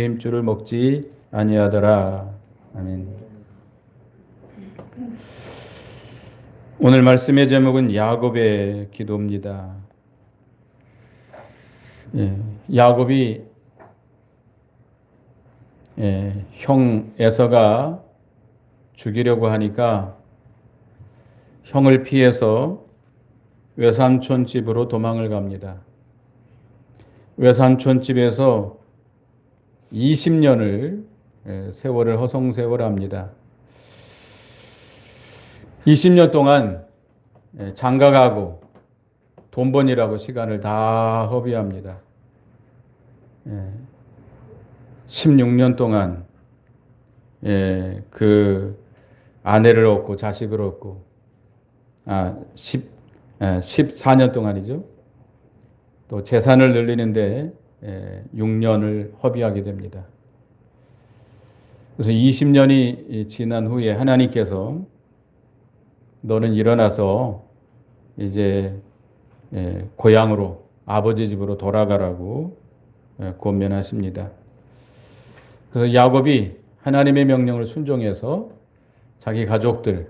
힘줄을 먹지 아니하더라. 아멘. 오늘 말씀의 제목은 야곱의 기도입니다. 야곱이 형 에서가 죽이려고 하니까 형을 피해서 외삼촌 집으로 도망을 갑니다. 외삼촌 집에서 20년을 세월을 허송세월합니다. 20년 동안 장가가고 돈 버니라고 시간을 다 허비합니다. 16년 동안 그 아내를 얻고 자식을 얻고 14년 동안이죠. 또 재산을 늘리는데 6년을 허비하게 됩니다. 그래서 20년이 지난 후에 하나님께서 너는 일어나서 이제 고향으로 아버지 집으로 돌아가라고 권면하십니다. 그래서 야곱이 하나님의 명령을 순종해서 자기 가족들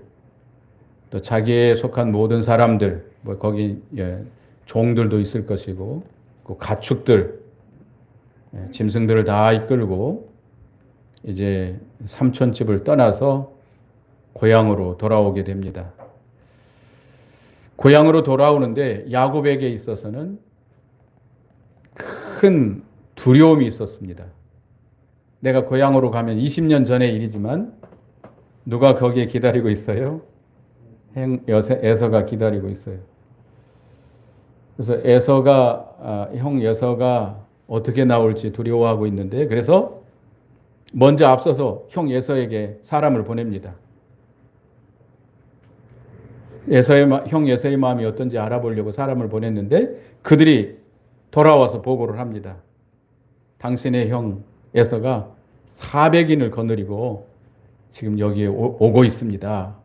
또 자기에 속한 모든 사람들 거기 종들도 있을 것이고 그 가축들 짐승들을 다 이끌고 이제 삼촌집을 떠나서 고향으로 돌아오게 됩니다. 고향으로 돌아오는데 야곱에게 있어서는 큰 두려움이 있었습니다. 내가 고향으로 가면 20년 전의 일이지만 누가 거기에 기다리고 있어요? 에서가 기다리고 있어요. 그래서 형 에서가 어떻게 나올지 두려워하고 있는데 그래서 먼저 앞서서 형 에서에게 사람을 보냅니다. 형 에서의 마음이 어떤지 알아보려고 사람을 보냈는데 그들이 돌아와서 보고를 합니다. 당신의 형 에서가 400인을 거느리고 지금 여기에 오고 있습니다.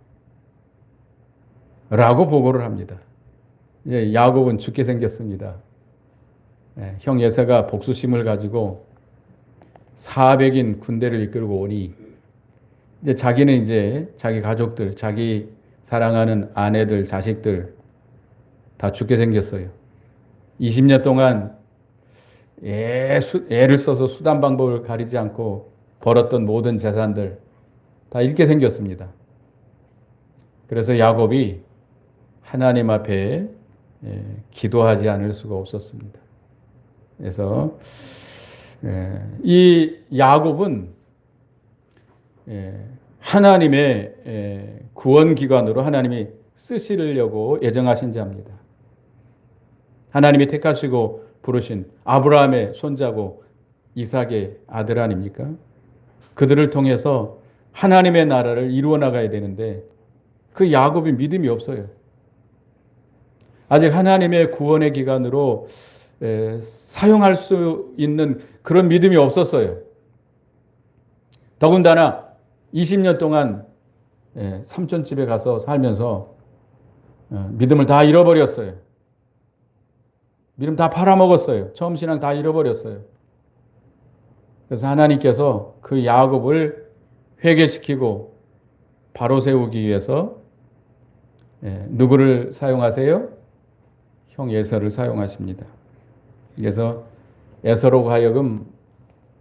라고 보고를 합니다. 야곱은 죽게 생겼습니다. 형 에서가 복수심을 가지고 400인 군대를 이끌고 오니 이제 자기는 이제 자기 가족들, 자기 사랑하는 아내들, 자식들 다 죽게 생겼어요. 20년 동안 애를 써서 수단 방법을 가리지 않고 벌었던 모든 재산들 다 잃게 생겼습니다. 그래서 야곱이 하나님 앞에 기도하지 않을 수가 없었습니다. 그래서 이 야곱은 하나님의 구원기관으로 하나님이 쓰시려고 예정하신 자입니다. 하나님이 택하시고 부르신 아브라함의 손자고 이삭의 아들 아닙니까? 그들을 통해서 하나님의 나라를 이루어 나가야 되는데 그 야곱이 믿음이 없어요. 아직 하나님의 구원의 기관으로 사용할 수 있는 그런 믿음이 없었어요. 더군다나 20년 동안 삼촌집에 가서 살면서 믿음을 다 잃어버렸어요. 믿음 다 팔아먹었어요. 처음 신앙 다 잃어버렸어요. 그래서 하나님께서 그 야곱을 회개시키고 바로 세우기 위해서 누구를 사용하세요? 형 에서를 사용하십니다. 그래서 에서로 하여금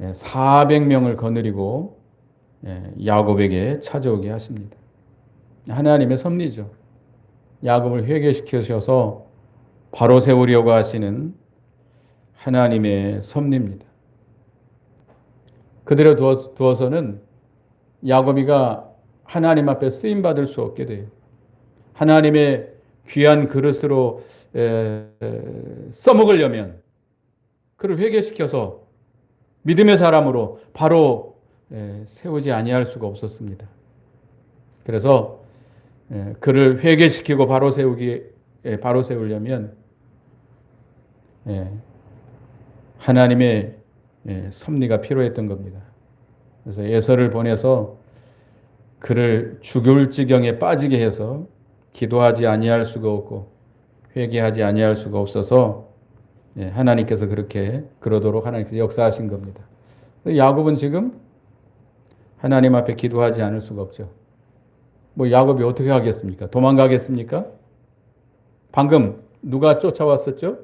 400명을 거느리고 야곱에게 찾아오게 하십니다. 하나님의 섭리죠. 야곱을 회개시키셔서 바로 세우려고 하시는 하나님의 섭리입니다. 그대로 두어서는 야곱이가 하나님 앞에 쓰임받을 수 없게 돼요. 하나님의 귀한 그릇으로 써먹으려면 그를 회개시켜서 믿음의 사람으로 바로 세우지 아니할 수가 없었습니다. 그래서 그를 회개시키고 바로 세우려면 하나님의 섭리가 필요했던 겁니다. 그래서 에서를 보내서 그를 죽을 지경에 빠지게 해서 기도하지 아니할 수가 없고 회개하지 아니할 수가 없어서 하나님께서 그러도록 하나님께서 역사하신 겁니다. 야곱은 지금 하나님 앞에 기도하지 않을 수가 없죠. 뭐 야곱이 어떻게 하겠습니까? 도망가겠습니까? 방금 누가 쫓아왔었죠?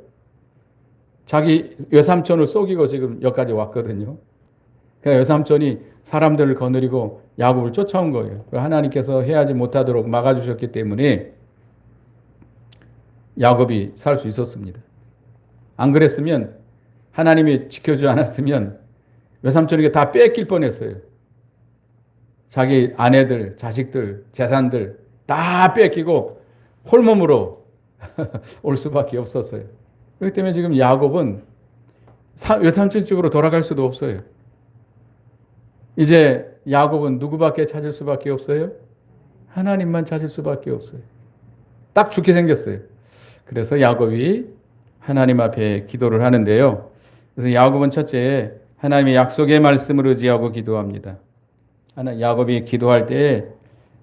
자기 외삼촌을 속이고 지금 여기까지 왔거든요. 그러니까 외삼촌이 사람들을 거느리고 야곱을 쫓아온 거예요. 하나님께서 해하지 못하도록 막아주셨기 때문에 야곱이 살 수 있었습니다. 안 그랬으면 하나님이 지켜주지 않았으면 외삼촌에게 다 뺏길 뻔했어요. 자기 아내들, 자식들, 재산들 다 뺏기고 홀몸으로 올 수밖에 없었어요. 그렇기 때문에 지금 야곱은 외삼촌 집으로 돌아갈 수도 없어요. 이제 야곱은 누구밖에 찾을 수밖에 없어요? 하나님만 찾을 수밖에 없어요. 딱 죽게 생겼어요. 그래서 야곱이 하나님 앞에 기도를 하는데요. 그래서 야곱은 첫째 하나님의 약속의 말씀을 의지하고 기도합니다. 야곱이 기도할 때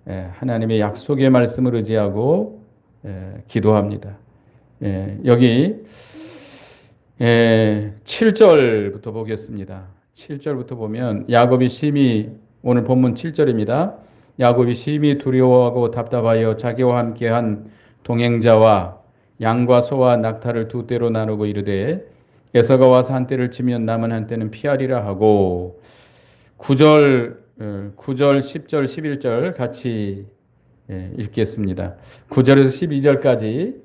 하나님의 약속의 말씀을 의지하고 기도합니다. 여기 7절부터 보겠습니다. 7절부터 보면 야곱이 심히, 오늘 본문 7절입니다. 야곱이 심히 두려워하고 답답하여 자기와 함께한 동행자와 양과 소와 낙타를 두 떼로 나누고 이르되 에서가 와서 한 떼를 치면 남은 한 떼는 피하리라 하고 9절, 10절, 11절 같이 읽겠습니다. 9절에서 12절까지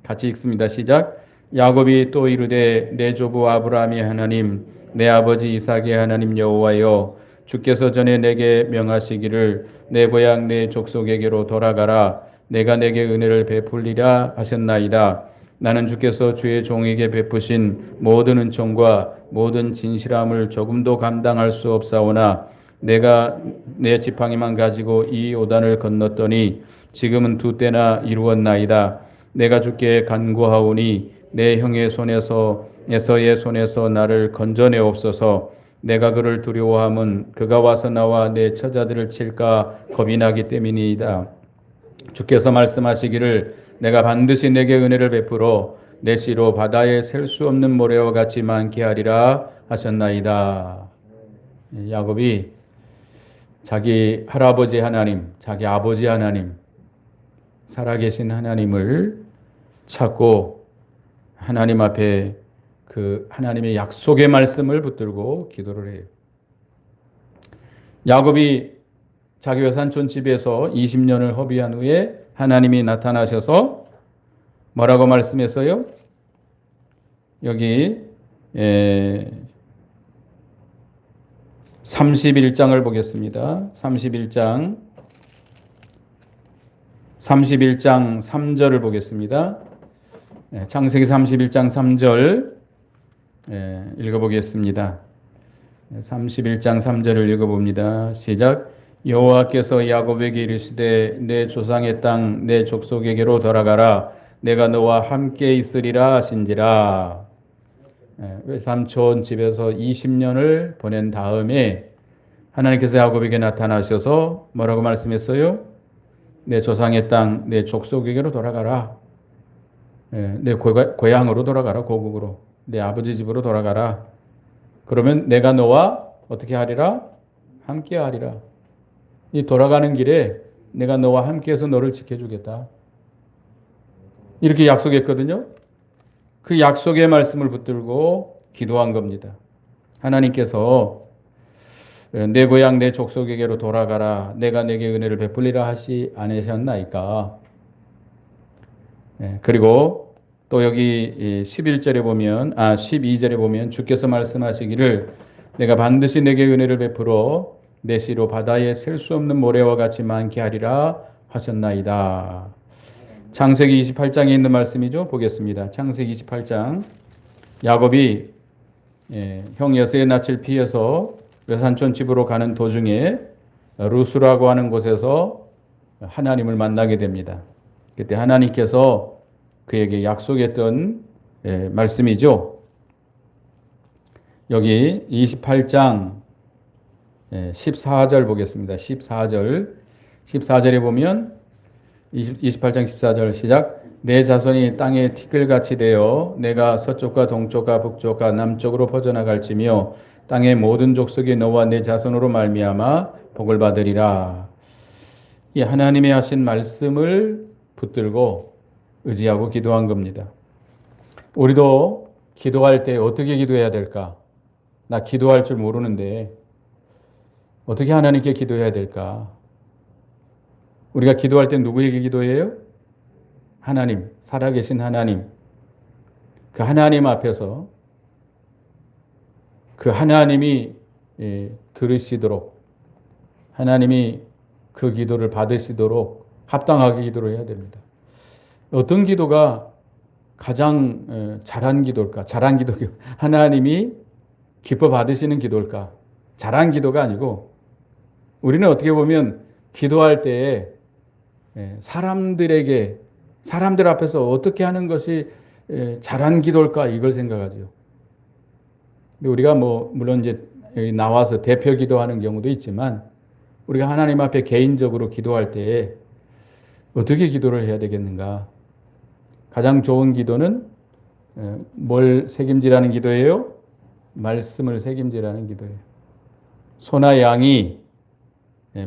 같이 읽습니다. 시작. 야곱이 또 이르되 내 조부 아브라함의 하나님 내 아버지 이삭의 하나님 여호와여 주께서 전에 내게 명하시기를 내 고향 내 족속에게로 돌아가라 내가 내게 은혜를 베풀리라 하셨나이다. 나는 주께서 주의 종에게 베푸신 모든 은총과 모든 진실함을 조금도 감당할 수 없사오나 내가 내 지팡이만 가지고 이 요단을 건넜더니 지금은 두 때나 이루었나이다. 내가 주께 간구하오니 내 형의 손에서 에서의 손에서 나를 건져내옵소서. 내가 그를 두려워함은 그가 와서 나와 내 처자들을 칠까 겁이 나기 때문이다. 주께서 말씀하시기를 내가 반드시 내게 은혜를 베풀어 내 씨로 바다에 셀 수 없는 모래와 같이 많게 하리라 하셨나이다. 야곱이 자기 할아버지 하나님, 자기 아버지 하나님, 살아계신 하나님을 찾고 하나님 앞에 그 하나님의 약속의 말씀을 붙들고 기도를 해요. 야곱이 자기 외삼촌 집에서 20년을 허비한 후에 하나님이 나타나셔서 뭐라고 말씀했어요? 여기 31장을 보겠습니다. 31장 3절을 보겠습니다. 창세기 31장 3절 읽어보겠습니다. 31장 3절을 읽어봅니다. 시작. 여호와께서 야곱에게 이르시되 내 조상의 땅 내 족속에게로 돌아가라 내가 너와 함께 있으리라 하신지라. 외삼촌 집에서 20년을 보낸 다음에 하나님께서 야곱에게 나타나셔서 뭐라고 말씀했어요? 내 조상의 땅 내 족속에게로 돌아가라. 내 고향으로 돌아가라. 고국으로 내 아버지 집으로 돌아가라. 그러면 내가 너와 어떻게 하리라? 함께 하리라. 이 돌아가는 길에 내가 너와 함께해서 너를 지켜주겠다. 이렇게 약속했거든요. 그 약속의 말씀을 붙들고 기도한 겁니다. 하나님께서 내 고향 내 족속에게로 돌아가라. 내가 내게 은혜를 베풀리라 하시 않으셨나이까. 그리고 또 여기 11절에 보면 12절에 보면 주께서 말씀하시기를 내가 반드시 내게 은혜를 베풀어 내 씨로 바다에 셀 수 없는 모래와 같이 많게 하리라 하셨나이다. 창세기 28장에 있는 말씀이죠. 보겠습니다. 창세기 28장. 야곱이 형 여세의 낯을 피해서 외삼촌 집으로 가는 도중에 루스라고 하는 곳에서 하나님을 만나게 됩니다. 그때 하나님께서 그에게 약속했던 말씀이죠. 여기 28장 14절 보겠습니다. 14절에 보면 28장 14절 시작. 내 자손이 땅에 티끌같이 되어 내가 서쪽과 동쪽과 북쪽과 남쪽으로 퍼져나갈지며 땅의 모든 족속이 너와 내 자손으로 말미암아 복을 받으리라. 이 하나님이 하신 말씀을 붙들고 의지하고 기도한 겁니다. 우리도 기도할 때 어떻게 기도해야 될까? 나 기도할 줄 모르는데 어떻게 하나님께 기도해야 될까? 우리가 기도할 때 누구에게 기도해요? 하나님, 살아계신 하나님. 그 하나님 앞에서 그 하나님이 들으시도록, 하나님이 그 기도를 받으시도록 합당하게 기도를 해야 됩니다. 어떤 기도가 가장 잘한 기도일까? 잘한 기도, 하나님이 기뻐 받으시는 기도일까? 잘한 기도가 아니고, 우리는 어떻게 보면 기도할 때에 사람들 앞에서 어떻게 하는 것이 잘한 기도일까? 이걸 생각하죠. 우리가 물론 이제 여기 나와서 대표 기도하는 경우도 있지만, 우리가 하나님 앞에 개인적으로 기도할 때에 어떻게 기도를 해야 되겠는가? 가장 좋은 기도는 뭘 책임지라는 기도예요? 말씀을 책임지라는 기도예요. 소나 양이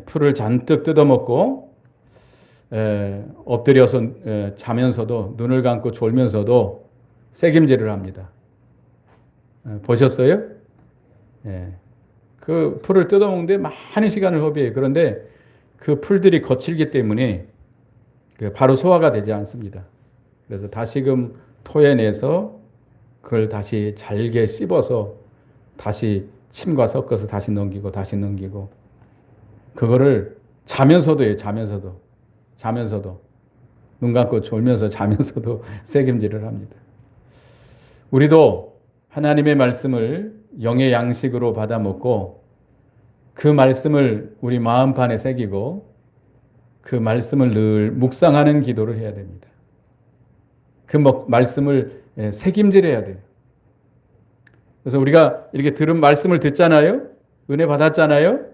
풀을 잔뜩 뜯어먹고 엎드려서 자면서도, 눈을 감고 졸면서도 책임질을 합니다. 보셨어요? 그 풀을 뜯어먹는데 많은 시간을 허비해요. 그런데 그 풀들이 거칠기 때문에 바로 소화가 되지 않습니다. 그래서 다시금 토해내서 그걸 다시 잘게 씹어서 다시 침과 섞어서 다시 넘기고 다시 넘기고, 그거를 자면서도 해요. 자면서도 눈 감고 졸면서 자면서도 책임질을 합니다. 우리도 하나님의 말씀을 영의 양식으로 받아 먹고 그 말씀을 우리 마음판에 새기고 그 말씀을 늘 묵상하는 기도를 해야 됩니다. 그 말씀을 책임질해야 돼요. 그래서 우리가 이렇게 들은 말씀을 듣잖아요. 은혜 받았잖아요.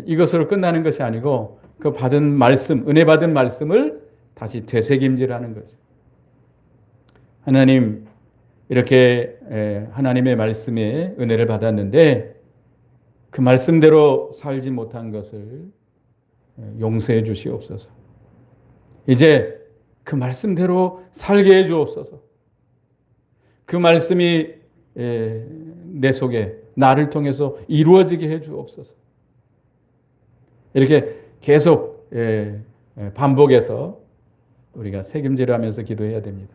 이것으로 끝나는 것이 아니고 그 받은 말씀, 은혜 받은 말씀을 다시 되새김질하는 거죠. 하나님, 이렇게 하나님의 말씀에 은혜를 받았는데 그 말씀대로 살지 못한 것을 용서해 주시옵소서. 이제 그 말씀대로 살게 해 주옵소서. 그 말씀이 내 속에 나를 통해서 이루어지게 해 주옵소서. 이렇게 계속 반복해서 우리가 책임질하면서 기도해야 됩니다.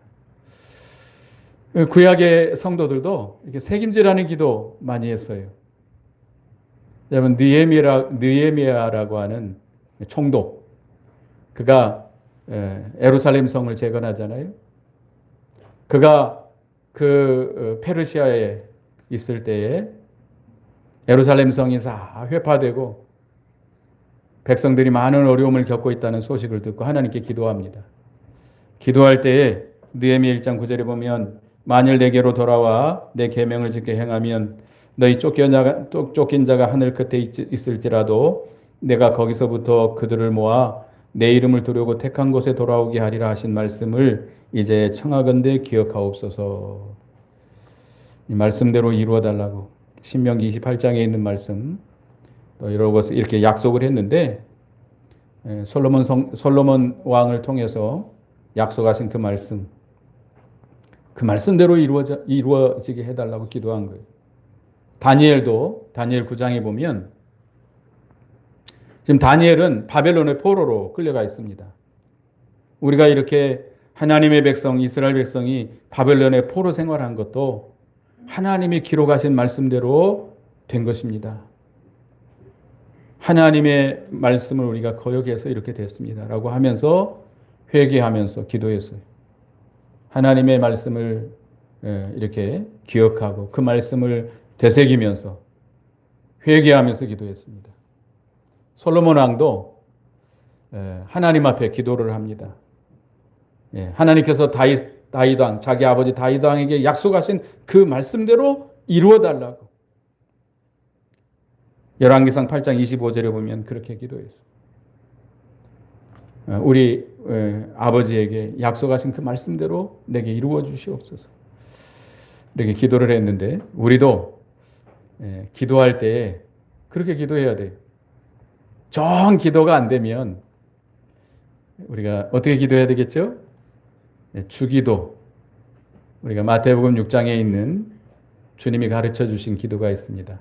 구약의 성도들도 이렇게 책임질하는 기도 많이 했어요. 여러분, 느헤미야라고 하는 총독, 그가 예루살렘 성을 재건하잖아요. 그가 그 페르시아에 있을 때에 예루살렘 성이 다 회파되고 백성들이 많은 어려움을 겪고 있다는 소식을 듣고 하나님께 기도합니다. 기도할 때에 느헤미야 1장 9절에 보면, 만일 내게로 돌아와 내 계명을 지켜 행하면 너희 쫓긴 자가 하늘 끝에 있을지라도 내가 거기서부터 그들을 모아 내 이름을 두려고 택한 곳에 돌아오게 하리라 하신 말씀을 이제 청하건대 기억하옵소서. 이 말씀대로 이루어 달라고 신명기 28장에 있는 말씀 이렇게 약속을 했는데, 솔로몬 왕을 통해서 약속하신 그 말씀대로 이루어지게 해달라고 기도한 거예요. 다니엘도 다니엘 9장에 보면 지금 다니엘은 바벨론의 포로로 끌려가 있습니다. 우리가 이렇게 하나님의 백성, 이스라엘 백성이 바벨론의 포로 생활한 것도 하나님이 기록하신 말씀대로 된 것입니다. 하나님의 말씀을 우리가 거역해서 이렇게 됐습니다. 라고 하면서 회개하면서 기도했어요. 하나님의 말씀을 이렇게 기억하고 그 말씀을 되새기면서 회개하면서 기도했습니다. 솔로몬 왕도 하나님 앞에 기도를 합니다. 하나님께서 다윗 왕, 자기 아버지 다윗 왕에게 약속하신 그 말씀대로 이루어 달라고. 열왕기상 8장 25절에 보면 그렇게 기도했어요. 우리 아버지에게 약속하신 그 말씀대로 내게 이루어 주시옵소서. 이렇게 기도를 했는데, 우리도 기도할 때 그렇게 기도해야 돼요. 정 기도가 안 되면 우리가 어떻게 기도해야 되겠죠? 주기도. 우리가 마태복음 6장에 있는 주님이 가르쳐 주신 기도가 있습니다.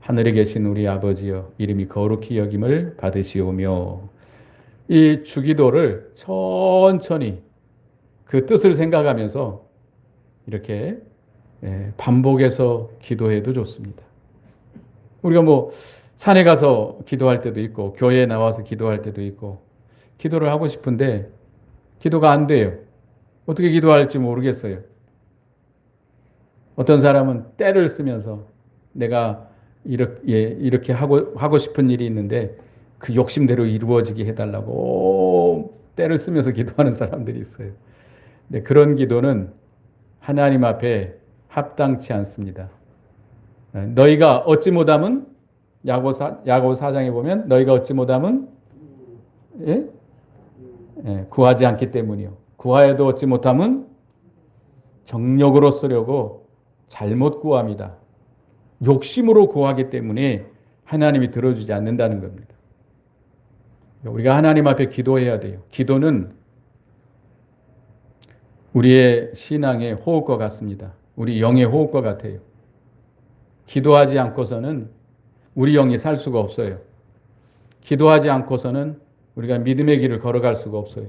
하늘에 계신 우리 아버지여 이름이 거룩히 여김을 받으시오며, 이 주기도를 천천히 그 뜻을 생각하면서 이렇게 반복해서 기도해도 좋습니다. 우리가 뭐 산에 가서 기도할 때도 있고 교회에 나와서 기도할 때도 있고 기도를 하고 싶은데 기도가 안 돼요. 어떻게 기도할지 모르겠어요. 어떤 사람은 때를 쓰면서 내가 이렇게 하고 싶은 일이 있는데 그 욕심대로 이루어지게 해달라고 때를 쓰면서 기도하는 사람들이 있어요. 근데 그런 기도는 하나님 앞에 합당치 않습니다. 너희가 얻지 못함은 야고보 4장에 보면 너희가 얻지 못함은 구하지 않기 때문이요. 구하여도 얻지 못함은 정욕으로 쓰려고 잘못 구합니다. 욕심으로 구하기 때문에 하나님이 들어주지 않는다는 겁니다. 우리가 하나님 앞에 기도해야 돼요. 기도는 우리의 신앙의 호흡과 같습니다. 우리 영의 호흡과 같아요. 기도하지 않고서는 우리 영이 살 수가 없어요. 기도하지 않고서는 우리가 믿음의 길을 걸어갈 수가 없어요.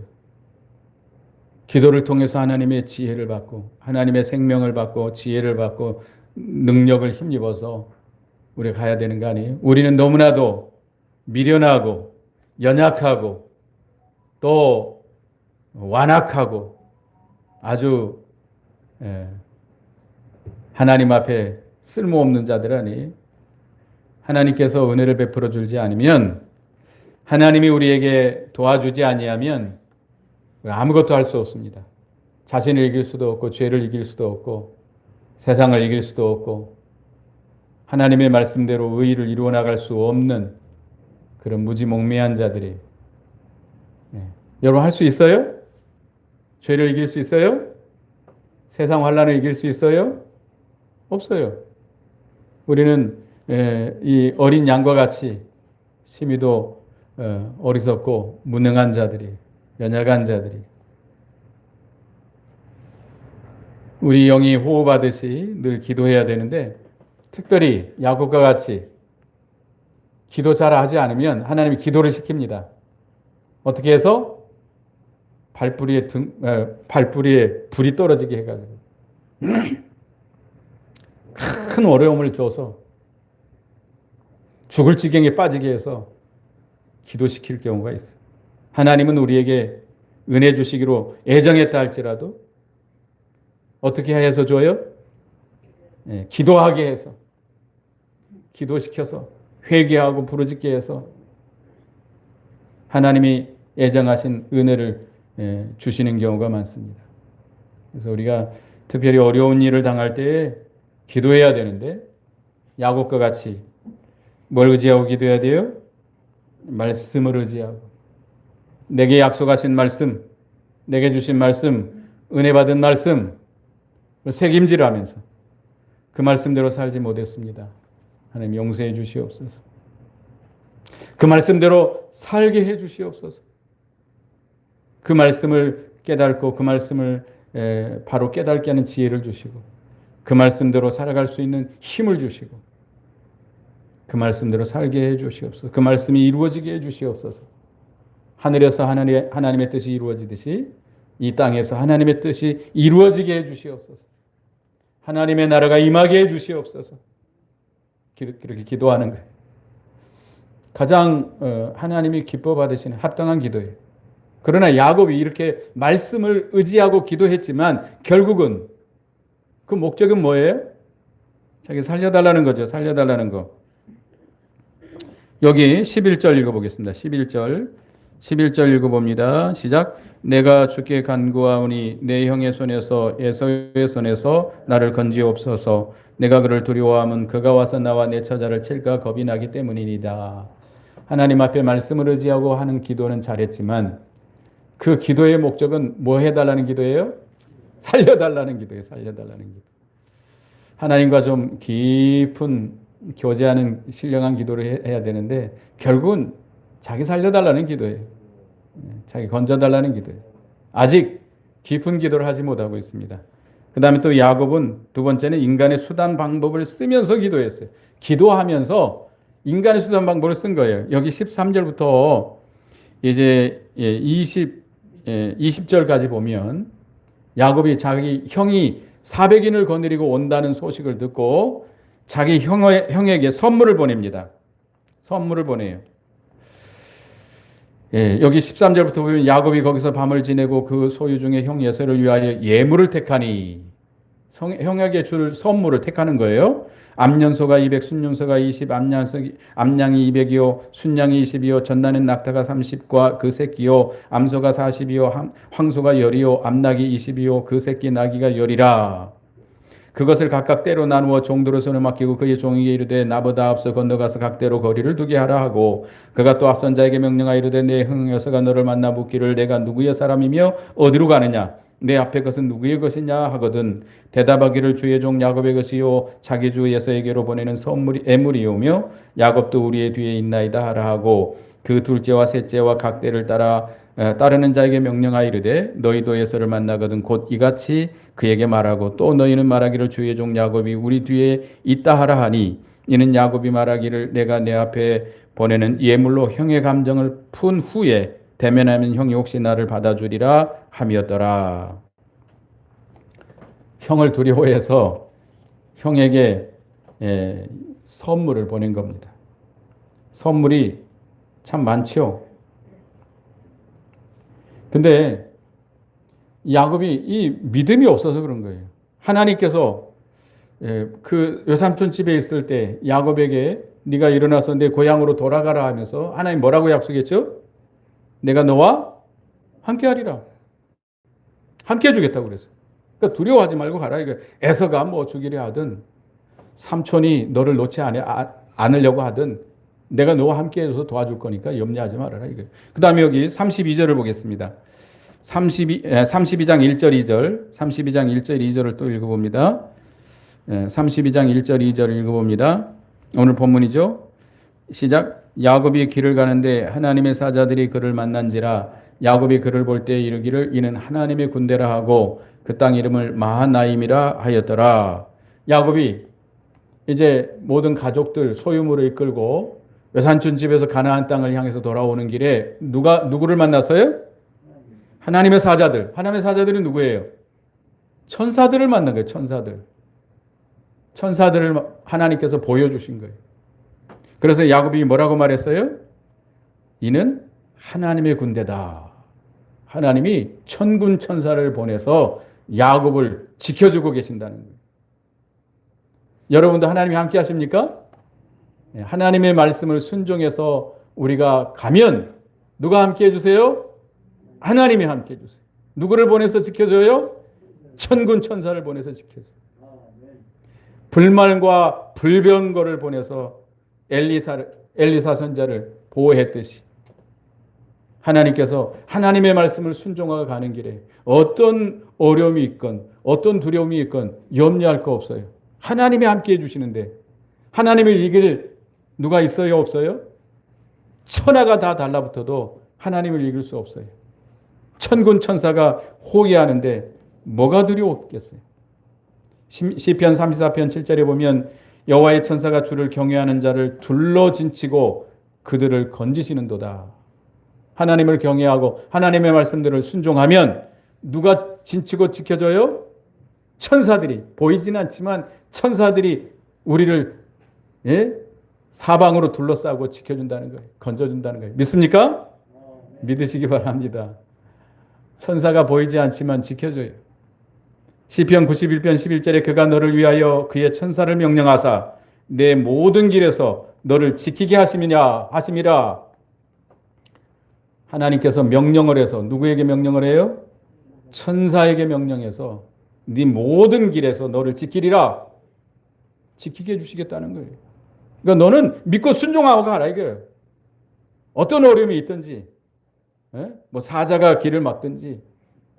기도를 통해서 하나님의 지혜를 받고 하나님의 생명을 받고 지혜를 받고 능력을 힘입어서 우리가 가야 되는 거 아니에요? 우리는 너무나도 미련하고 연약하고 또 완악하고 아주 하나님 앞에 쓸모없는 자들 아니에요? 하나님께서 은혜를 베풀어 주지 않으면, 하나님이 우리에게 도와주지 아니하면 아무것도 할 수 없습니다. 자신을 이길 수도 없고 죄를 이길 수도 없고 세상을 이길 수도 없고 하나님의 말씀대로 의의를 이루어 나갈 수 없는 그런 무지몽매한 자들이. 여러분 할 수 있어요? 죄를 이길 수 있어요? 세상 환난을 이길 수 있어요? 없어요. 우리는 이 어린 양과 같이 심히도 어리석고 무능한 자들이, 연약한 자들이, 우리 영이 호흡하듯이 늘 기도해야 되는데, 특별히 야곱과 같이 기도 잘 하지 않으면 하나님이 기도를 시킵니다. 어떻게 해서? 발뿌리에 불이 떨어지게 해가지고 큰 어려움을 줘서 죽을 지경에 빠지게 해서 기도시킬 경우가 있어요. 하나님은 우리에게 은혜 주시기로 애정했다 할지라도 어떻게 해서 줘요? 기도하게 해서, 기도시켜서 회개하고 부르짖게 해서 하나님이 애정하신 은혜를 주시는 경우가 많습니다. 그래서 우리가 특별히 어려운 일을 당할 때 기도해야 되는데, 야곱과 같이 뭘 의지하고 기도해야 돼요? 말씀을 의지하고, 내게 약속하신 말씀, 내게 주신 말씀, 은혜 받은 말씀 책임지라면서 그 말씀대로 살지 못했습니다. 하나님 용서해 주시옵소서. 그 말씀대로 살게 해 주시옵소서. 그 말씀을 깨닫고 그 말씀을 바로 깨닫게 하는 지혜를 주시고 그 말씀대로 살아갈 수 있는 힘을 주시고 그 말씀대로 살게 해 주시옵소서. 그 말씀이 이루어지게 해 주시옵소서. 하늘에서 하나님의 뜻이 이루어지듯이 이 땅에서 하나님의 뜻이 이루어지게 해 주시옵소서. 하나님의 나라가 임하게 해 주시옵소서. 그렇게 기도하는 거예요. 가장 하나님이 기뻐 받으시는 합당한 기도예요. 그러나 야곱이 이렇게 말씀을 의지하고 기도했지만 결국은 그 목적은 뭐예요? 자기 살려달라는 거죠. 살려달라는 거. 여기 11절 읽어보겠습니다. 11절 읽어봅니다. 시작. 내가 주께 간구하오니 내 형의 손에서 에서의 손에서 나를 건지옵소서. 내가 그를 두려워함은 그가 와서 나와 내 처자를 칠까 겁이 나기 때문이니이다. 하나님 앞에 말씀을 의지하고 하는 기도는 잘했지만 그 기도의 목적은 뭐 해달라는 기도예요? 살려달라는 기도예요. 살려달라는 기도. 하나님과 좀 깊은 교제하는 신령한 기도를 해야 되는데 결국은 자기 살려달라는 기도예요. 자기 건져달라는 기도예요. 아직 깊은 기도를 하지 못하고 있습니다. 그 다음에 또 야곱은 두 번째는 인간의 수단 방법을 쓰면서 기도했어요. 기도하면서 인간의 수단 방법을 쓴 거예요. 여기 13절부터 이제 20절까지 보면 야곱이 자기 형이 400인을 거느리고 온다는 소식을 듣고 자기 형에게 선물을 보냅니다. 선물을 보내요. 여기 13절부터 보면 야곱이 거기서 밤을 지내고 그 소유 중에 형 예서를 위하여 예물을 택하니 형에게 줄 선물을 택하는 거예요. 암년소가 200, 순년소가 20, 암양이 200이요, 순양이 20이요, 전나는 낙타가 30과 그 새끼요, 암소가 40이요, 황소가 10이요, 암낙이 20이요, 그 새끼 나귀가 10이라. 그것을 각각 때로 나누어 종들로 손에 맡기고 그의 종에게 이르되 나보다 앞서 건너가서 각대로 거리를 두게 하라 하고 그가 또 앞선 자에게 명령하여 이르되 내 형 여서가 너를 만나 묻기를 내가 누구의 사람이며 어디로 가느냐 내 앞에 것은 누구의 것이냐 하거든 대답하기를 주의 종 야곱의 것이요 자기 주 예서에게로 보내는 선물이 애물이오며 야곱도 우리의 뒤에 있나이다 하라 하고 그 둘째와 셋째와 각대를 따르는 자에게 명령하여 이르되 너희도 예서를 만나거든 곧 이같이 그에게 말하고 또 너희는 말하기를 주의 종 야곱이 우리 뒤에 있다 하라 하니 이는 야곱이 말하기를 내가 내 앞에 보내는 예물로 형의 감정을 푼 후에 대면하면 형이 혹시 나를 받아주리라 함이었더라. 형을 두려워해서 형에게 선물을 보낸 겁니다. 선물이 참 많죠. 근데 야곱이 이 믿음이 없어서 그런 거예요. 하나님께서 그 외삼촌 집에 있을 때 야곱에게 네가 일어나서 내 고향으로 돌아가라 하면서 하나님 뭐라고 약속했죠? 내가 너와 함께하리라. 함께 해주겠다고 그랬어요. 그러니까 두려워하지 말고 가라. 이거 에서가 뭐 죽이려 하든 삼촌이 너를 놓지 않으려고 하든 내가 너와 함께 해줘서 도와줄 거니까 염려하지 말아라. 그 다음에 여기 32절을 보겠습니다. 32장 1절 2절 32장 1절 2절을 또 읽어봅니다. 32장 1절 2절 읽어봅니다. 오늘 본문이죠. 시작. 야곱이 길을 가는데 하나님의 사자들이 그를 만난지라 야곱이 그를 볼 때 이르기를 이는 하나님의 군대라 하고 그 땅 이름을 마하나임이라 하였더라. 야곱이 이제 모든 가족들 소유물을 이끌고 외삼촌 집에서 가나안 땅을 향해서 돌아오는 길에 누구를 만났어요? 하나님의 사자들. 하나님의 사자들은 누구예요? 천사들을 만난 거예요. 천사들을 하나님께서 보여주신 거예요. 그래서 야곱이 뭐라고 말했어요? 이는 하나님의 군대다. 하나님이 천군 천사를 보내서 야곱을 지켜주고 계신다는 거예요. 여러분도 하나님이 함께 하십니까? 하나님의 말씀을 순종해서 우리가 가면 누가 함께 해주세요? 하나님이 함께 해주세요. 누구를 보내서 지켜줘요? 천군 천사를 보내서 지켜줘요. 불말과 불병거를 보내서 엘리사 선자를 보호했듯이 하나님께서 하나님의 말씀을 순종하고 가는 길에 어떤 어려움이 있건 어떤 두려움이 있건 염려할 거 없어요. 하나님이 함께 해주시는데 하나님을 이길 누가 있어요? 없어요? 천하가 다 달라붙어도 하나님을 이길 수 없어요. 천군 천사가 호위하는데 뭐가 두려웠겠어요? 시편 34편 7절에 보면 여호와의 천사가 주를 경외하는 자를 둘러 진치고 그들을 건지시는도다. 하나님을 경외하고 하나님의 말씀들을 순종하면 누가 진치고 지켜줘요? 천사들이. 보이진 않지만 천사들이 우리를 사방으로 둘러싸고 지켜준다는 거예요. 건져준다는 거예요. 믿습니까? 믿으시기 바랍니다. 천사가 보이지 않지만 지켜줘요. 시편 91편 11절에 그가 너를 위하여 그의 천사를 명령하사 내 모든 길에서 너를 지키게 하심이라. 하나님께서 명령을 해서 누구에게 명령을 해요? 천사에게 명령해서 네 모든 길에서 너를 지키리라. 지키게 해주시겠다는 거예요. 그러니까 너는 믿고 순종하고 가라 이거예요. 어떤 어려움이 있든지 뭐 사자가 길을 막든지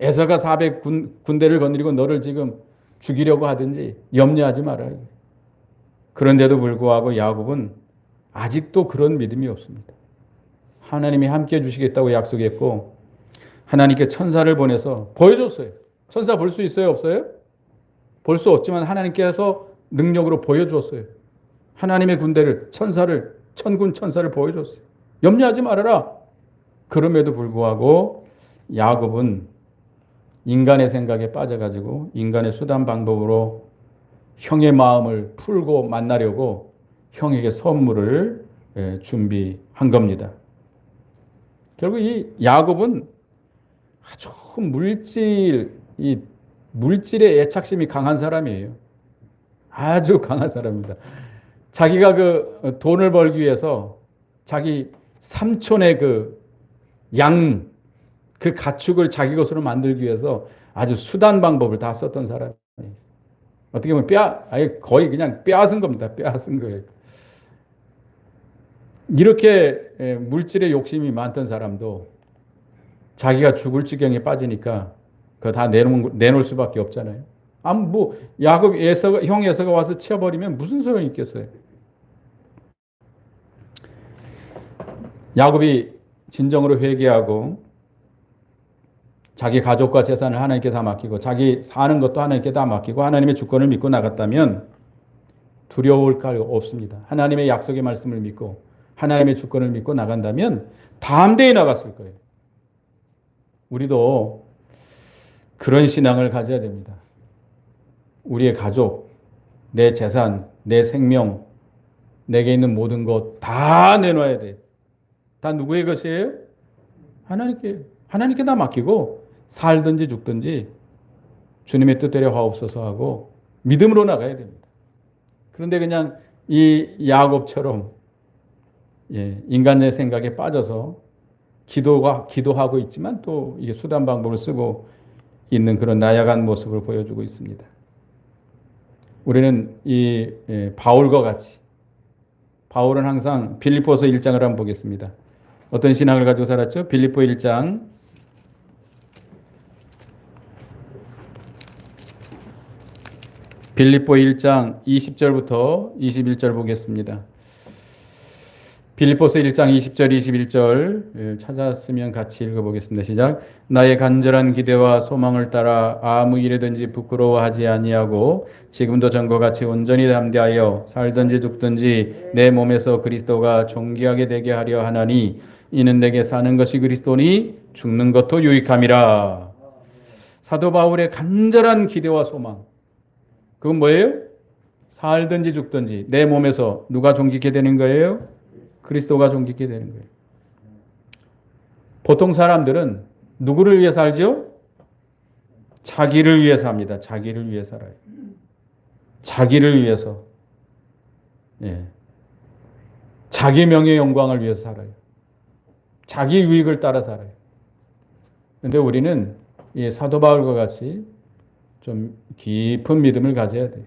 에서가 400 군대를 거느리고 너를 지금 죽이려고 하든지 염려하지 말아요. 그런데도 불구하고 야곱은 아직도 그런 믿음이 없습니다. 하나님이 함께 해주시겠다고 약속했고 하나님께 천사를 보내서 보여줬어요. 천사 볼 수 있어요? 없어요? 볼 수 없지만 하나님께서 능력으로 보여주었어요. 하나님의 군대를, 천사를, 천군 천사를 보여줬어요. 염려하지 말아라. 그럼에도 불구하고 야곱은 인간의 생각에 빠져가지고 인간의 수단 방법으로 형의 마음을 풀고 만나려고 형에게 선물을 준비한 겁니다. 결국 이 야곱은 아주 물질에 애착심이 강한 사람이에요. 아주 강한 사람입니다. 자기가 그 돈을 벌기 위해서 자기 삼촌의 그 가축을 자기 것으로 만들기 위해서 아주 수단 방법을 다 썼던 사람이에요. 어떻게 보면 거의 그냥 빼앗은 겁니다. 빼앗은 거예요. 이렇게 물질에 욕심이 많던 사람도 자기가 죽을 지경에 빠지니까 그거 다 내놓을 수밖에 없잖아요. 야곱 형 에서가 와서 치워버리면 무슨 소용이 있겠어요? 야곱이 진정으로 회개하고 자기 가족과 재산을 하나님께 다 맡기고 자기 사는 것도 하나님께 다 맡기고 하나님의 주권을 믿고 나갔다면 두려울 거 없습니다. 하나님의 약속의 말씀을 믿고 하나님의 주권을 믿고 나간다면 담대히 나갔을 거예요. 우리도 그런 신앙을 가져야 됩니다. 우리의 가족, 내 재산, 내 생명, 내게 있는 모든 것 다 내놔야 돼. 다 누구의 것이에요? 하나님께 다 맡기고 살든지 죽든지 주님의 뜻대로 하옵소서 하고 믿음으로 나가야 됩니다. 그런데 그냥 이 야곱처럼 인간의 생각에 빠져서 기도하고 있지만 또 이게 수단 방법을 쓰고 있는 그런 나약한 모습을 보여주고 있습니다. 우리는 바울과 같이 바울은 항상 빌립보서 1장을 한번 보겠습니다. 어떤 신앙을 가지고 살았죠? 빌립보 1장 20절부터 21절 보겠습니다. 빌립보서 1장 20절 21절 찾았으면 같이 읽어보겠습니다. 시작. 나의 간절한 기대와 소망을 따라 아무 일에든지 부끄러워하지 아니하고 지금도 전과 같이 온전히 담대하여 살든지 죽든지 내 몸에서 그리스도가 존귀하게 되게 하려 하나니 이는 내게 사는 것이 그리스도니 죽는 것도 유익함이라. 사도 바울의 간절한 기대와 소망, 그건 뭐예요? 살든지 죽든지 내 몸에서 누가 존귀케 되는 거예요? 그리스도가 존귀케 되는 거예요. 보통 사람들은 누구를 위해 살죠? 자기를 위해 삽니다. 자기를 위해 살아요. 자기를 위해서. 자기 명예 영광을 위해서 살아요. 자기 유익을 따라 살아요. 그런데 우리는 이 사도 바울과 같이 좀 깊은 믿음을 가져야 돼요.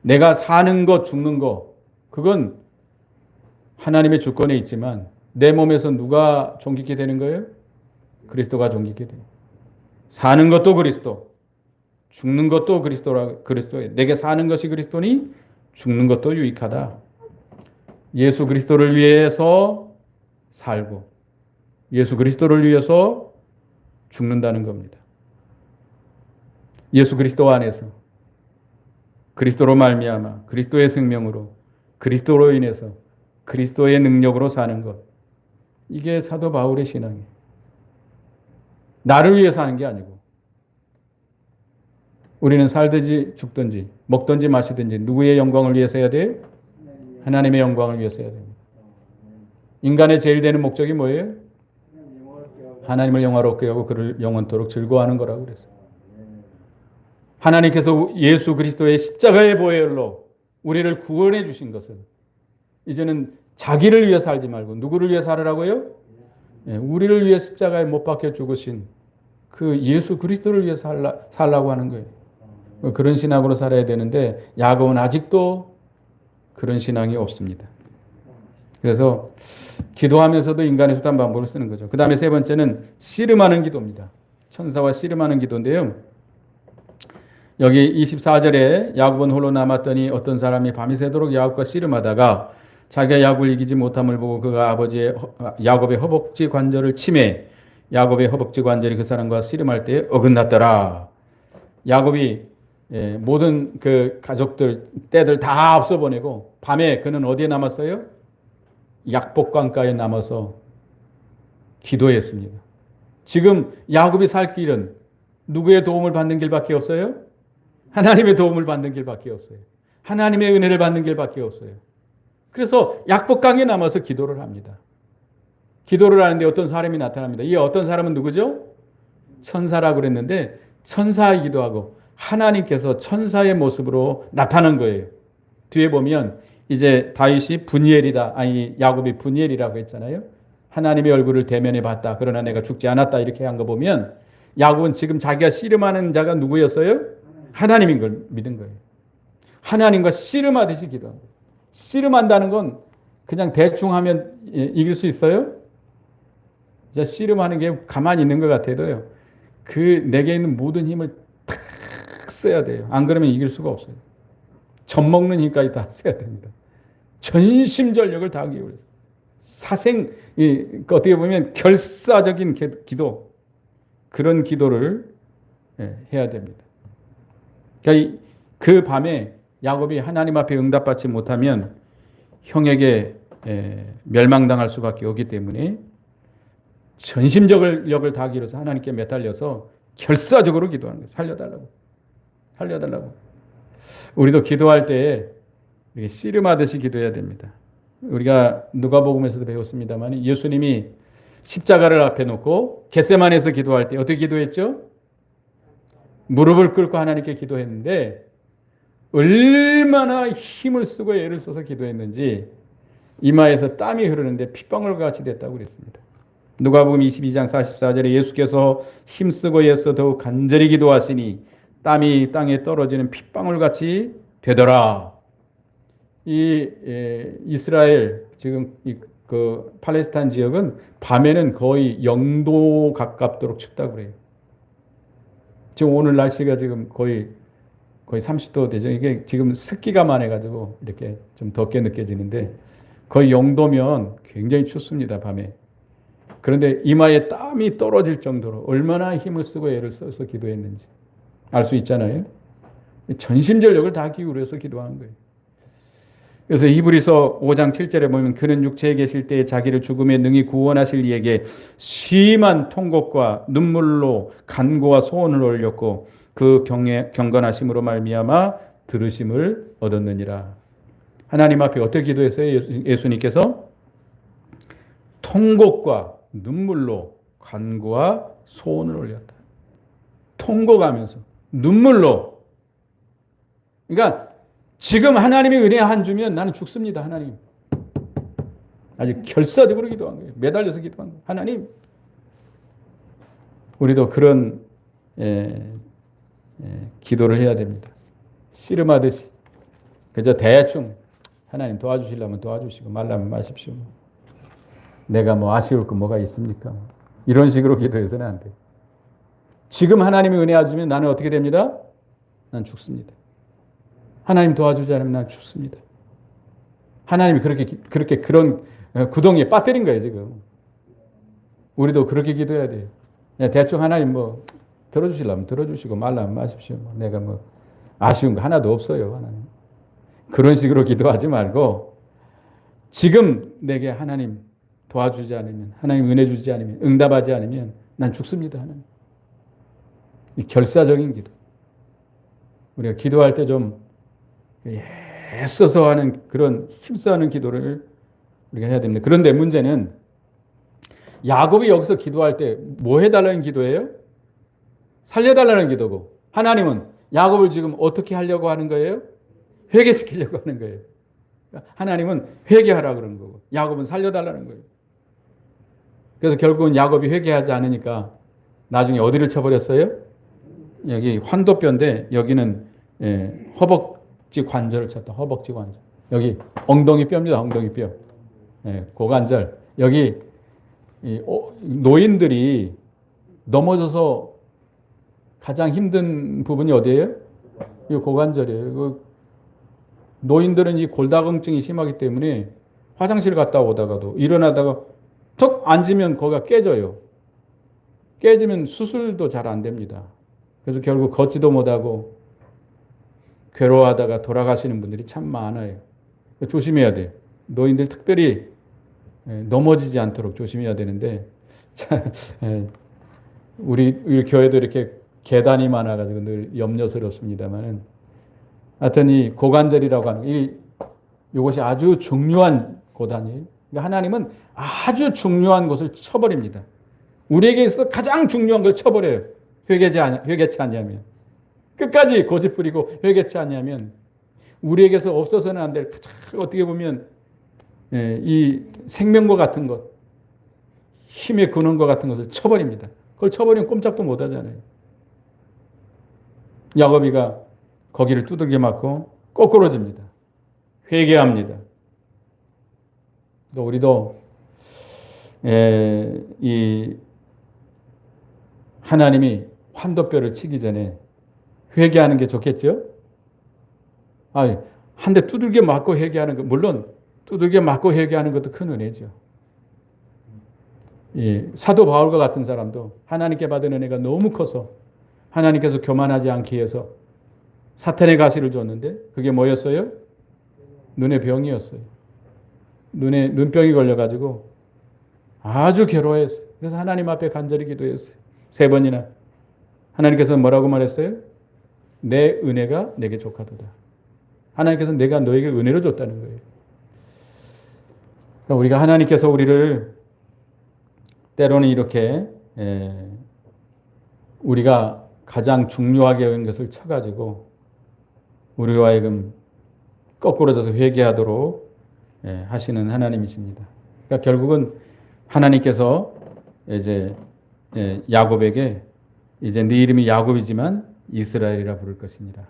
내가 사는 것, 죽는 것, 그건 하나님의 주권에 있지만 내 몸에서 누가 존귀케 되는 거예요? 그리스도가 존귀케 돼요. 사는 것도 그리스도, 죽는 것도 그리스도예요. 내게 사는 것이 그리스도니 죽는 것도 유익하다. 예수 그리스도를 위해서 살고 예수 그리스도를 위해서 죽는다는 겁니다. 예수 그리스도 안에서 그리스도로 말미암아 그리스도의 생명으로 그리스도로 인해서 그리스도의 능력으로 사는 것, 이게 사도 바울의 신앙이에요. 나를 위해 사는 게 아니고 우리는 살든지 죽든지 먹든지 마시든지 누구의 영광을 위해서 해야 돼요? 하나님의 영광을 위해서 해야 됩니다. 인간의 제일 되는 목적이 뭐예요? 하나님을 영화롭게 하고 그를 영원토록 즐거워하는 거라고 그랬어요. 하나님께서 예수 그리스도의 십자가의 보혈로 우리를 구원해 주신 것은 이제는 자기를 위해 살지 말고 누구를 위해 살으라고요? 우리를 위해 십자가에 못 박혀 죽으신 그 예수 그리스도를 위해 살라고 하는 거예요. 그런 신앙으로 살아야 되는데 야곱은 아직도 그런 신앙이 없습니다. 그래서 기도하면서도 인간의 수단 방법을 쓰는 거죠. 그 다음에 세 번째는 씨름하는 기도입니다. 천사와 씨름하는 기도인데요. 여기 24절에 야곱은 홀로 남았더니 어떤 사람이 밤새도록 야곱과 씨름하다가 자기가 야곱을 이기지 못함을 보고 그가 아버지의 야곱의 허벅지 관절을 치매 야곱의 허벅지 관절이 그 사람과 씨름할 때 어긋났더라. 야곱이 모든 그 가족들 떼들 다 없어보내고 밤에 그는 어디에 남았어요? 약복강가에 남아서 기도했습니다. 지금 야곱이 살 길은 누구의 도움을 받는 길밖에 없어요? 하나님의 도움을 받는 길밖에 없어요. 하나님의 은혜를 받는 길밖에 없어요. 그래서 약복강에 남아서 기도를 합니다. 기도를 하는데 어떤 사람이 나타납니다. 이 어떤 사람은 누구죠? 천사라고 그랬는데 천사이기도 하고 하나님께서 천사의 모습으로 나타난 거예요. 뒤에 보면 이제 다윗이 분이엘이다. 아니 야곱이 분이엘이라고 했잖아요. 하나님의 얼굴을 대면해 봤다. 그러나 내가 죽지 않았다. 이렇게 한 거 보면 야곱은 지금 자기가 씨름하는 자가 누구였어요? 하나님인 걸 믿은 거예요. 하나님과 씨름하듯이 기도한 거예요. 씨름한다는 건 그냥 대충 하면 이길 수 있어요? 진짜 씨름하는 게 가만히 있는 것 같아도요. 그 내게 있는 모든 힘을 탁 써야 돼요. 안 그러면 이길 수가 없어요. 젖먹는 힘까지 다 써야 됩니다. 전심전력을 다하기 위해서. 어떻게 보면 결사적인 기도, 그런 기도를 해야 됩니다. 그러니까 그 밤에 야곱이 하나님 앞에 응답받지 못하면 형에게 멸망당할 수밖에 없기 때문에 전심전력을 다하기 위해서 하나님께 매달려서 결사적으로 기도하는 거예요. 살려달라고. 살려달라고. 우리도 기도할 때 씨름하듯이 기도해야 됩니다. 우리가 누가복음에서도 배웠습니다만 예수님이 십자가를 앞에 놓고 겟세마네에서 기도할 때 어떻게 기도했죠? 무릎을 꿇고 하나님께 기도했는데 얼마나 힘을 쓰고 애를 써서 기도했는지 이마에서 땀이 흐르는데 핏방울 같이 됐다고 그랬습니다. 누가복음 22장 44절에 예수께서 힘쓰고 애써 더욱 간절히 기도하시니 땀이 땅에 떨어지는 핏방울 같이 되더라. 이 이스라엘 지금 그 팔레스타인 지역은 밤에는 거의 0도 가깝도록 춥다고 그래요. 지금 오늘 날씨가 지금 거의 30도 되죠. 이게 지금 습기가 많아가지고 이렇게 좀 덥게 느껴지는데 거의 0도면 굉장히 춥습니다, 밤에. 그런데 이마에 땀이 떨어질 정도로 얼마나 힘을 쓰고 애를 써서 기도했는지 알 수 있잖아요. 전심전력을 다하기 위해서 기도하는 거예요. 그래서 히브리서 5장 7절에 보면 그는 육체에 계실 때에 자기를 죽음에 능히 구원하실 이에게 심한 통곡과 눈물로 간구와 소원을 올렸고 그 경건하심으로 말미암아 들으심을 얻었느니라. 하나님 앞에 어떻게 기도했어요? 예수님께서 통곡과 눈물로 간구와 소원을 올렸다. 통곡하면서 눈물로. 그러니까 지금 하나님이 은혜 안 주면 나는 죽습니다. 하나님. 아주 결사적으로 기도한 거예요. 매달려서 기도한 거예요. 하나님. 우리도 그런 기도를 해야 됩니다. 씨름하듯이. 그저 대충 하나님 도와주시려면 도와주시고 말라면 마십시오. 내가 뭐 아쉬울 거 뭐가 있습니까? 이런 식으로 기도해서는 안 돼요. 지금 하나님이 은혜 안 주면 나는 어떻게 됩니다? 난 죽습니다. 하나님 도와주지 않으면 난 죽습니다. 하나님이 그렇게 그런 구덩이에 빠뜨린 거예요, 지금. 우리도 그렇게 기도해야 돼요. 대충 하나님 뭐 들어주시려면 들어주시고 말라면 마십시오. 내가 뭐 아쉬운 거 하나도 없어요, 하나님. 그런 식으로 기도하지 말고 지금 내게 하나님 도와주지 않으면, 하나님 은혜 주지 않으면, 응답하지 않으면 난 죽습니다, 하나님. 이 결사적인 기도. 우리가 기도할 때 좀 애써서 하는 그런 힘써하는 기도를 우리가 해야 됩니다. 그런데 문제는 야곱이 여기서 기도할 때 뭐 해달라는 기도예요? 살려달라는 기도고 하나님은 야곱을 지금 어떻게 하려고 하는 거예요? 회개시키려고 하는 거예요. 하나님은 회개하라 그러는 거고 야곱은 살려달라는 거예요. 그래서 결국은 야곱이 회개하지 않으니까 나중에 어디를 쳐버렸어요? 여기 환도뼈인데 여기는 허벅지 관절을 쳤다. 허벅지 관절. 여기 엉덩이 뼈입니다. 엉덩이 뼈. 고관절. 여기 노인들이 넘어져서 가장 힘든 부분이 어디예요? 이 고관절이에요. 노인들은 이 골다공증이 심하기 때문에 화장실 갔다 오다가도 일어나다가 턱 앉으면 거기가 깨져요. 깨지면 수술도 잘 안 됩니다. 그래서 결국 걷지도 못하고 괴로워하다가 돌아가시는 분들이 참 많아요. 조심해야 돼요. 노인들 특별히 넘어지지 않도록 조심해야 되는데 우리 교회도 이렇게 계단이 많아가지고 늘 염려스럽습니다만은 하여튼 이 고관절이라고 하는 이것이 아주 중요한 고단이에요. 그러니까 하나님은 아주 중요한 것을 쳐버립니다. 우리에게 있어 가장 중요한 걸 쳐버려요. 회개치 않냐면 끝까지 고집 부리고 회개치 않냐면 우리에게서 없어서는 안 될 어떻게 보면 이 생명과 같은 것, 힘의 근원과 같은 것을 쳐버립니다. 그걸 쳐버리면 꼼짝도 못 하잖아요. 야곱이가 거기를 두들겨 맞고 거꾸로집니다. 회개합니다. 우리도 이 하나님이 환도뼈를 치기 전에 회개하는 게 좋겠죠? 한 대 두들겨 맞고 회개하는 것, 물론 두들겨 맞고 회개하는 것도 큰 은혜죠. 사도 바울과 같은 사람도 하나님께 받은 은혜가 너무 커서 하나님께서 교만하지 않기 위해서 사탄의 가시를 줬는데 그게 뭐였어요? 눈의 병이었어요. 눈병이 걸려가지고 아주 괴로워했어요. 그래서 하나님 앞에 간절히 기도했어요. 3번이나. 하나님께서 뭐라고 말했어요? 내 은혜가 내게 족하도다. 하나님께서 내가 너에게 은혜로 줬다는 거예요. 그러니까 우리가 하나님께서 우리를 때로는 이렇게 우리가 가장 중요하게 여긴 것을 쳐가지고 우리로 하여금 거꾸로져서 회개하도록 하시는 하나님이십니다. 그러니까 결국은 하나님께서 이제 야곱에게 이제 네 이름이 야곱이지만 이스라엘이라 부를 것이니라.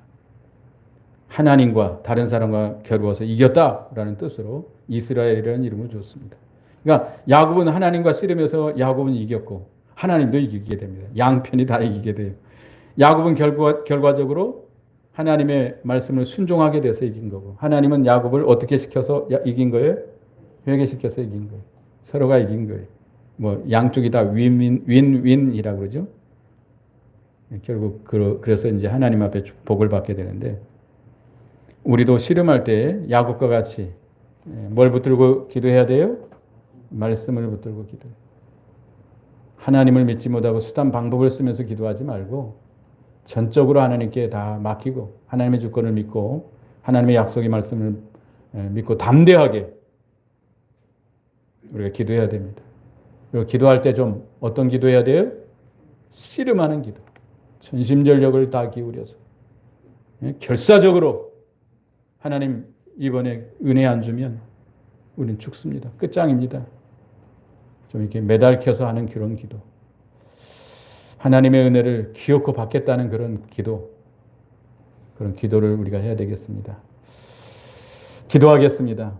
하나님과 다른 사람과 겨루어서 이겼다라는 뜻으로 이스라엘이라는 이름을 줬습니다. 그러니까 야곱은 하나님과 씨름해서 야곱은 이겼고 하나님도 이기게 됩니다. 양편이 다 이기게 돼요. 야곱은 결과적으로 하나님의 말씀을 순종하게 돼서 이긴 거고 하나님은 야곱을 어떻게 시켜서 이긴 거예요? 회개시켜서 이긴 거예요. 서로가 이긴 거예요. 뭐 양쪽이 다 윈윈이라고 그러죠. 결국 그래서 이제 하나님 앞에 복을 받게 되는데 우리도 씨름할 때 야곱과 같이 뭘 붙들고 기도해야 돼요? 말씀을 붙들고 기도해요. 하나님을 믿지 못하고 수단 방법을 쓰면서 기도하지 말고 전적으로 하나님께 다 맡기고 하나님의 주권을 믿고 하나님의 약속의 말씀을 믿고 담대하게 우리가 기도해야 됩니다. 그리고 기도할 때 좀 어떤 기도해야 돼요? 씨름하는 기도. 전심전력을 다 기울여서 결사적으로 하나님 이번에 은혜 안 주면 우리는 죽습니다. 끝장입니다. 좀 이렇게 매달켜서 하는 그런 기도. 하나님의 은혜를 기어코 받겠다는 그런 기도를 우리가 해야 되겠습니다. 기도하겠습니다.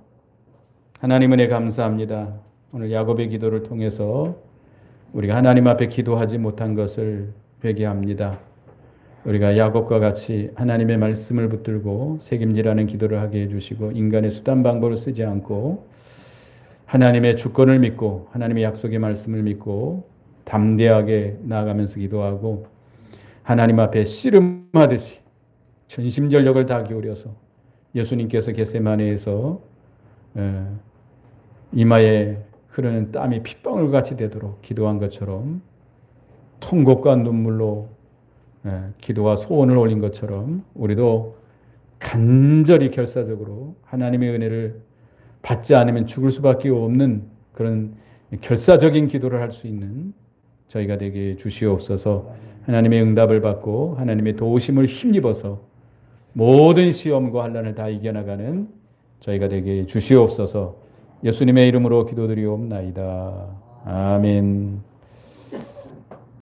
하나님 은혜 감사합니다. 오늘 야곱의 기도를 통해서 우리가 하나님 앞에 기도하지 못한 것을 회개합니다. 우리가 야곱과 같이 하나님의 말씀을 붙들고 책임지라는 기도를 하게 해주시고 인간의 수단 방법을 쓰지 않고 하나님의 주권을 믿고 하나님의 약속의 말씀을 믿고 담대하게 나아가면서 기도하고 하나님 앞에 씨름하듯이 전심전력을 다 기울여서 예수님께서 겟세마네에서 이마에 흐르는 땀이 핏방울 같이 되도록 기도한 것처럼 통곡과 눈물로 기도와 소원을 올린 것처럼 우리도 간절히 결사적으로 하나님의 은혜를 받지 않으면 죽을 수밖에 없는 그런 결사적인 기도를 할 수 있는 저희가 되게 주시옵소서. 하나님의 응답을 받고 하나님의 도우심을 힘입어서 모든 시험과 환난을 다 이겨나가는 저희가 되게 주시옵소서. 예수님의 이름으로 기도드리옵나이다. 아멘.